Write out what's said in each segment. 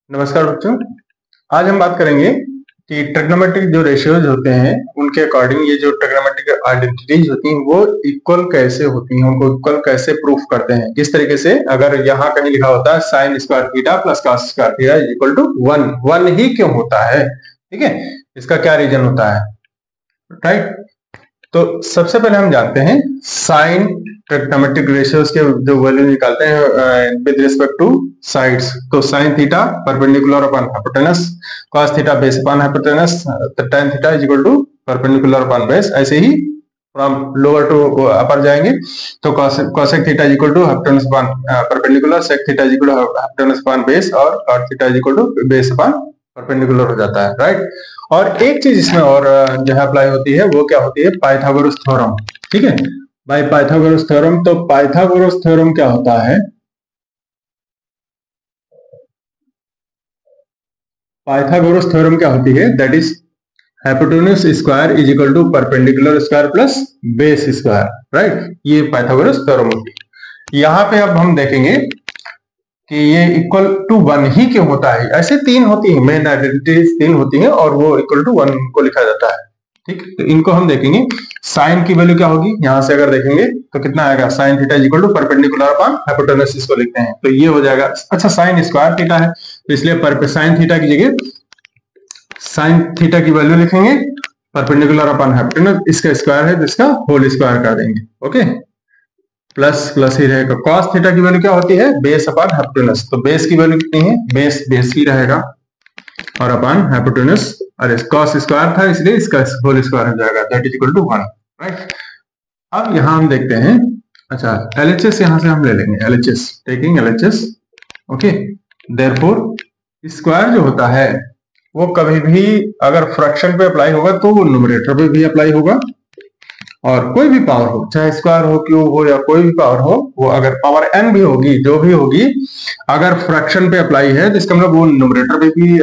नमस्कार बच्चों। आज हम बात करेंगे कि ट्रिग्नोमेट्रिक जो रेशियोज होते हैं कि ट्रिग्नोमेट्रिक जो रेशियोज होते हैं उनके अकॉर्डिंग ये जो ट्रिग्नोमेट्रिक आइडेंटिटीज होती हैं वो इक्वल कैसे होती हैं, उनको इक्वल कैसे प्रूफ करते हैं। किस तरीके से, अगर यहाँ कहीं लिखा होता है sine square theta plus cos square theta is equal to 1, 1 ही क्यों होता है, ठीक है, इसका क्या रीजन होता है, राइट। तो सबसे पहले हम जानते हैं साइन ट्रिग्नोमेट्रिक रेशियोज के जो वैल्यू निकालते हैं विद रिस्पेक्ट टू साइड्स। तो sine theta perpendicular upon hypotenuse, cos theta base upon hypotenuse, tan theta is equal to perpendicular upon base. ऐसे ही फ्रॉम लोअर टू अपर जाएंगे तो cosec theta is equal to hypotenuse upon perpendicular, sec theta is equal to hypotenuse upon base और cot theta is equal to base upon perpendicular हो जाता है, right. और एक चीज इसमें और जो है अप्लाई होती है वो क्या होती है, पाइथागोरस थ्योरम, ठीक है, बाय पाइथागोरस थ्योरम। तो पाइथागोरस थ्योरम क्या होता है, पाइथागोरस थ्योरम क्या होती है, that is hypotenuse square is equal to perpendicular square plus base square, right. ये पाइथागोरस थ्योरम होती है। यहाँ पे अब हम देखेंगे कि ये इक्वल टू 1 ही क्यों होता है। ऐसे तीन होती है, मेन आइडेंटिटीज तीन होती हैं और वो इक्वल टू 1 को लिखा जाता है, ठीक। तो इनको हम देखेंगे। साइन की वैल्यू क्या होगी, यहां से अगर देखेंगे तो कितना आएगा, sine theta is equal to perpendicular upon hypotenuse, इसको लिखते हैं तो ये हो जाएगा। अच्छा, साइन स्क्वायर थीटा है तो इसलिए साइन थीटा की जगह साइन थीटा की वैल्यू लिखेंगे परपेंडिकुलर अपॉन हाइपोटेनस, इसका स्क्वायर है तो इसका होल स्क्वायर कर देंगे, ओके। प्लस प्लस ही रहेगा। cos थीटा की वैल्यू क्या होती है, बेस अपॉन हाइपोटेनस, तो बेस की वैल्यू कितनी है, बेस बेस ही रहेगा और अपॉन हाइपोटेनस, अरे cos स्क्वायर था इसलिए इसका होल स्क्वायर हो जाएगा, that is equal to 1, right. अब यहां हम देखते हैं, अच्छा LHS यहां से हम ले लेंगे, LHS taking LHS, okay. Therefore square जो होता है वो कभी भी अगर फ्रैक्शन पे अप्लाई होगा तो वो न्यूमरेटर पे भी अप्लाई होगा, और कोई भी पावर हो, चाहे स्क्वायर हो, क्यूब हो या कोई भी पावर हो, वो अगर पावर n भी होगी, जो भी होगी, अगर फ्रैक्शन पे अप्लाई है तो इसका मतलब वो न्यूमरेटर पे भी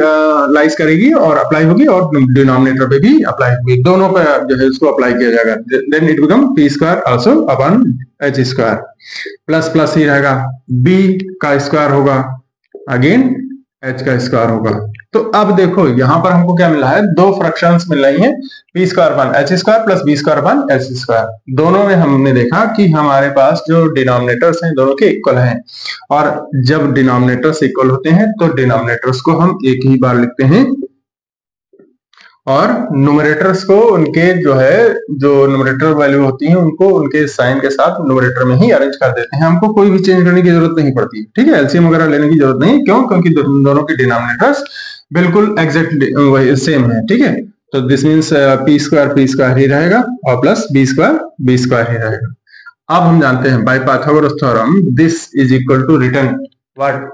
लाइज करेगी और अप्लाई होगी और डिनोमिनेटर पे भी अप्लाई होगी, दोनों पे जो है उसको अप्लाई किया जाएगा। Then it become p square also upon h square, plus plus ही रहेगा, b का स्क्वायर होगा, अगेन h का स्क्वायर होगा। तो अब देखो यहां पर हमको क्या मिला है, दो फ्रैक्शंस मिल रही हैं, p square upon h square plus b square upon h square. दोनों में हमने देखा कि हमारे पास जो डिनोमिनेटर्स हैं दोनों के इक्वल हैं, और जब डिनोमिनेटर्स इक्वल होते हैं तो डिनोमिनेटर्स को हम एक ही बार लिखते हैं और न्यूमरेटर्स को उनके जो है जो न्यूमरेटर वैल्यू होती है उनको उनके साइन के साथ न्यूमरेटर में ही अरेंज कर देते हैं, हमको कोई भी चेंज करने की जरूरत नहीं पड़ती, ठीक है। एलसीएम वगैरह लेने की जरूरत नहीं, क्यों, क्योंकि दोनों के डिनोमिनेटर्स बिल्कुल एग्जैक्ट सेम है, ठीक है। तो दिस मीन्स p स्क्वायर ही रहेगा और प्लस b स्क्वायर ही रहेगा। अब हम जानते हैं by Pythagoras theorem this is equal to return what,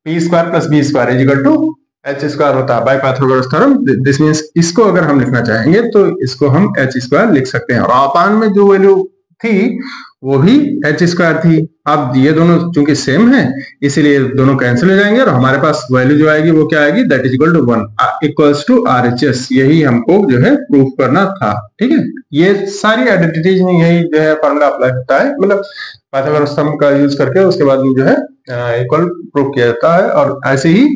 p square plus b square is equal to h square होता है by Pythagoras theorem. This means इसको अगर हम लिखना चाहेंगे तो इसको हम h स्क्वायर लिख सकते हैं, और अपान में जो वैल्यू थी वो भी h स्क्वायर थी। अब ये दोनों चूंकि सेम है इसीलिए दोनों कैंसिल हो जाएंगे और हमारे पास वैल्यू जो आएगी वो क्या आएगी, that is equal to 1 equals to RHS। यही हमको जो है प्रूफ करना था, ठीक है। ये सारी आइडेंटिटीज में यही जो है फॉर्मूला अप्लाई होता है, मतलब पाइथागोरस थ्योरम का यूज करके उसके बाद में जो है इक्वल प्रूफ किया जाता है, और ऐसे ही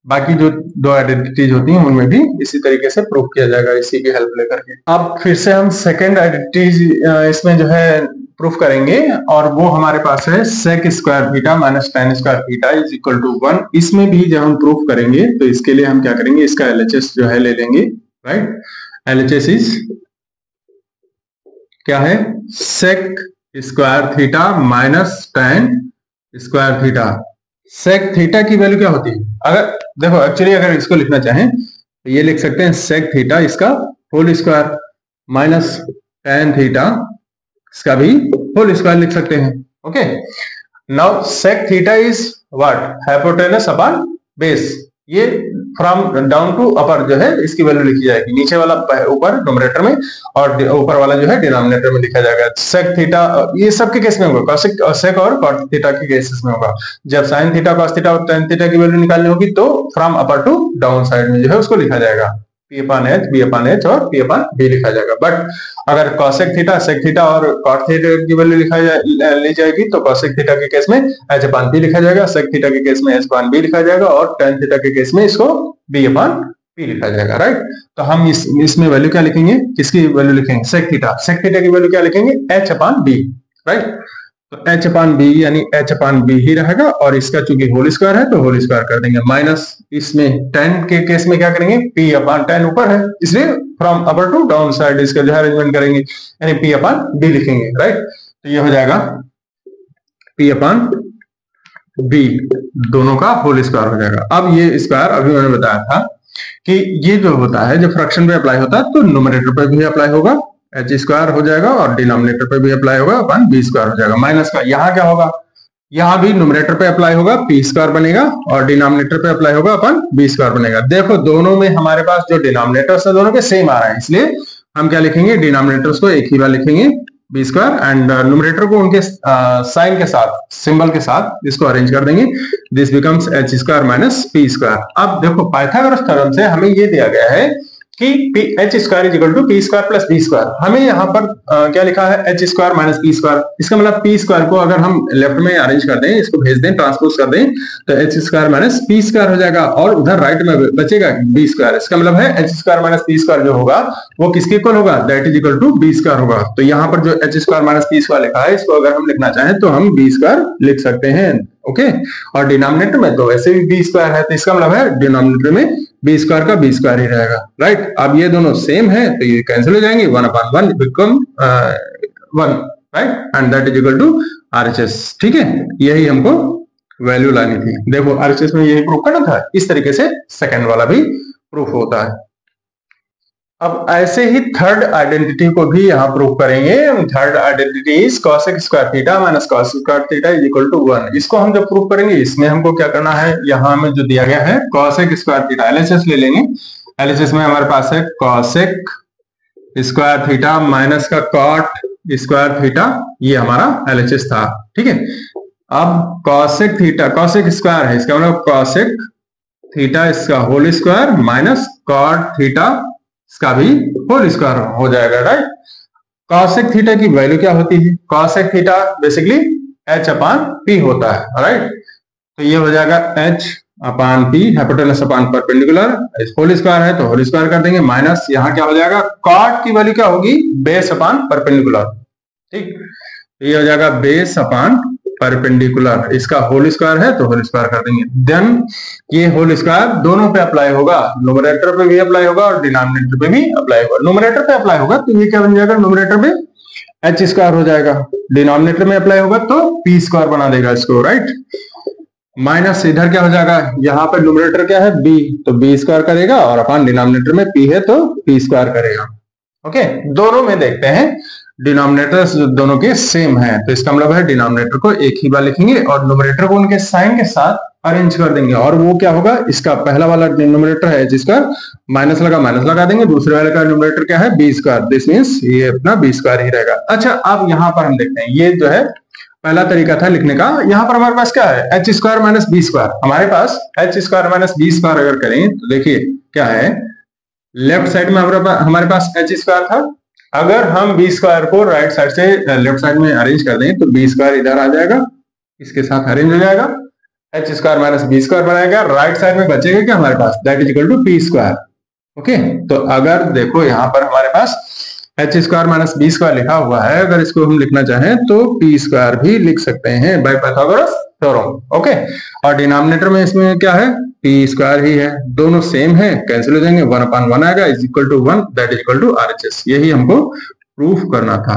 बाकी जो दो आइडेंटिटीज होती हैं उनमें भी इसी तरीके से प्रूफ किया जाएगा, इसी की हेल्प लेकर के। अब फिर से हम सेकंड आइडेंटिटीज इसमें जो है प्रूफ करेंगे, और वो हमारे पास है sec square theta minus tan square theta is equal to 1। इसमें भी जब हम प्रूफ करेंगे तो इसके लिए हम क्या करेंगे, इसका LHS जो है ले लेंगे, राइट। LHS इज क्या है, sec square theta minus tan square theta. sec theta की वैल्यू क्या होती है, अगर देखो एक्चुअली अगर इसको लिखना चाहें तो ये लिख सकते हैं sec थीटा इसका whole square minus tan theta इसका भी होल स्क्वायर लिख सकते हैं, okay. Now sec theta is what, hypotenuse upon base. ये फ्रॉम डाउन टू अपर जो है इसकी वैल्यू लिखी जाएगी, नीचे वाला ऊपर न्यूमरेटर में और ऊपर वाला जो है डिनोमिनेटर में लिखा जाएगा। sec थीटा ये सब के केस में होगा, sec और cot थीटा के केसेस में होगा। जब sin थीटा cos थीटा और tan थीटा की वैल्यू निकालनी होगी तो from upper two down side में जो है उसको लिखा जाएगा, P अपान H और P अपान B लिखा जाएगा। बट अगर cosec थीटा, sec थीटा और cot थीटा की वैल्यू ली जाएगी तो cosec थीटा के केस में H अपान P लिखा जाएगा, sec थीटा के केस में H अपान B लिखा जाएगा और tan थीटा के केस में इसको B अपान P लिखा जाएगा, राइट। तो हम इसमें वैल्यू क्या लिखेंगे, किसकी वैल्यू लिखेंगे, sec थीटा की वैल्यू क्या लिखेंगे, H अपान B, राइट। तो H अपान B यानी H अपान B ही रहेगा और इसका चूंकि होल स्क्वायर है तो होल स्क्वायर कर देंगे, माइनस इसमें tan के केस में क्या करेंगे, P अपान tan ऊपर है इसलिए from upper two down side इसका जो है अरेंजमेंट करेंगे यानी P अपान B लिखेंगे, राइट। तो ये हो जाएगा P अपान B, दोनों का होल स्क्वायर हो जाएगा। अब ये स्क्वायर अभी मैंने बताया था कि ये जो होता है जब फ्रैक्शन पे अप्लाई होता है तो न्यूमरेटर पे भी अप्लाई होगा, एच स्क्वायर हो जाएगा और डिनोमिनेटर पे भी अप्लाई होगा अपन बी स्क्वायर हो जाएगा। माइनस का यहाँ क्या होगा, यहाँ भी न्यूमरेटर पे अप्लाई होगा पी स्क्वायर बनेगा और डिनोमिनेटर पे अप्लाई होगा अपन बी स्क्वायर बनेगा। देखो दोनों में हमारे पास जो डिनोमिनेटर्स है दोनों के सेम आ रहा है इसलिए हम क्या लिखेंगे, डिनोमिनेटर्स को एक ही बार लिखेंगे बी स्क्वायर एंड न्यूमरेटर को उनके साइन के साथ, सिंबल के साथ इसको अरेंज कर देंगे, this becomes H square minus P square. अब देखो पाइथागोरस थ्योरम से हमें ये दिया गया है कि H square is equal to P square plus B square. हमें यहाँ पर क्या लिखा है, H square minus P square. इसका मतलब पी स्क्वायर को अगर हम लेफ्ट में अरेंज कर दें, इसको भेज दें, ट्रांसपोज कर दें तो H square minus P square हो जाएगा और उधर राइट में बचेगा बी स्क्वायर। इसका मतलब है H square minus P square जो होगा वो किसके इक्वल होगा, that is equal to B square होगा। तो यहाँ पर जो H square minus P square लिखा है इसको अगर हम लिखना चाहें तो हम बी स्क्वायर लिख सकते हैं, ओके। और डिनोमिनेटर में तो वैसे भी बी स्क्वायर है तो इसका मतलब है डिनोमिनेटर में बी स्क्वायर का बी स्क्वायर ही रहेगा, राइट। अब ये दोनों सेम है तो ये कैंसिल हो जाएंगे, 1 upon 1 become 1, right, and that is equal to RHS. ठीक है, यही हमको वैल्यू लानी थी। देखो आरएचएस में यही प्रूफ करना था, इस तरीके से सेकंड वाला भी प्रूफ होता है। अब ऐसे ही थर्ड आइडेंटिटी को भी यहाँ प्रूव करेंगे। Third identity is cosec square theta minus cos square theta is equal to 1। इसको हम जब प्रूव करेंगे इसमें हमको क्या करना है, यहाँ में जो दिया गया है cosec स्क्वायर थीटा, एलएचएस ले लेंगे। एलएचएस में हमारे पास है cosec स्क्वायर थीटा माइनस का cot स्क्वायर थीटा, ये हमारा एलएचएस था, ठीक है। अब cosec थीटा, cosec स्क्वायर है, इसका मतलब cosec थीटा इसका whole square minus cot theta इसका भी होल स्क्वायर हो जाएगा, राइट। cosec थीटा की वैल्यू क्या होती है, cosec theta basically h upon p होता है, राइट। तो ये हो जाएगा h upon p, hypotenuse upon perpendicular, whole square है तो होल स्क्वायर कर देंगे, माइनस यहाँ क्या हो जाएगा, cot की वैल्यू क्या होगी, बेस अपान परपेंडिकुलर, ठीक। तो ये हो जाएगा बेस अपान परपेंडिकुलर, इसका होल स्क्वायर है तो होल स्क्वायर कर देंगे। देन ये होल स्क्वायर दोनों पे अप्लाई होगा, न्यूमरेटर पे भी अप्लाई होगा और डिनोमिनेटर पे भी अप्लाई होगा। न्यूमरेटर पे अप्लाई होगा तो ये क्या बन जाएगा, न्यूमरेटर पे एच स्क्वायर हो जाएगा, डिनोमिनेटर में अप्लाई होगा तो पी स्क्वायर बना देगा इसको, राइट। माइनस इधर क्या हो जाएगा, यहाँ पे न्यूमरेटर क्या है बी, तो बी स्क्वायर करेगा और अपन डिनोमिनेटर में पी है तो पी स्क्वायर करेगा, ओके। दोनों में देखते हैं डिनोमिनेटर्स दोनों के सेम है तो इसका मतलब है डिनोमिनेटर को एक ही बार लिखेंगे और न्यूमरेटर को उनके साइन के साथ अरेंज कर देंगे। और वो क्या होगा, इसका पहला वाला डिनोमिनेटर है एच स्क्वायर, माइनस लगा देंगे, दूसरे वाले का डिनोमिनेटर क्या है बी स्क्वायर, दिस मींस ये अपना बी स्क्वायर ही रहेगा। अच्छा अब यहाँ पर हम देखते हैं, ये जो है पहला तरीका था लिखने का। यहाँ पर हमारे पास क्या है, H square minus B square. हमारे पास H square minus B square अगर करें तो देखिए क्या है, लेफ्ट साइड में हमारे पास एच स्क्वायर था, अगर हम बी स्क्वायर को राइट साइड से लेफ्ट साइड में अरेंज कर दें तो बी स्क्वायर इधर आ जाएगा, इसके साथ अरेंज हो जाएगा, H square minus B square बनाएगा, राइट साइड में बचेगा क्या हमारे पास, that is equal to P square, okay. तो अगर देखो यहाँ पर हमारे पास H square minus B square लिखा हुआ है, अगर इसको हम लिखना चाहें तो पी स्क्वायर भी लिख सकते हैं बाय पाइथागोरस थ्योरम, ओके। और डिनोमिनेटर में इसमें क्या है, पी स्क्वायर ही है, दोनों सेम है, कैंसिल हो जाएंगे, 1 अपान 1 आएगा, is equal to 1, that is equal to RHS. यही हमको प्रूफ करना था।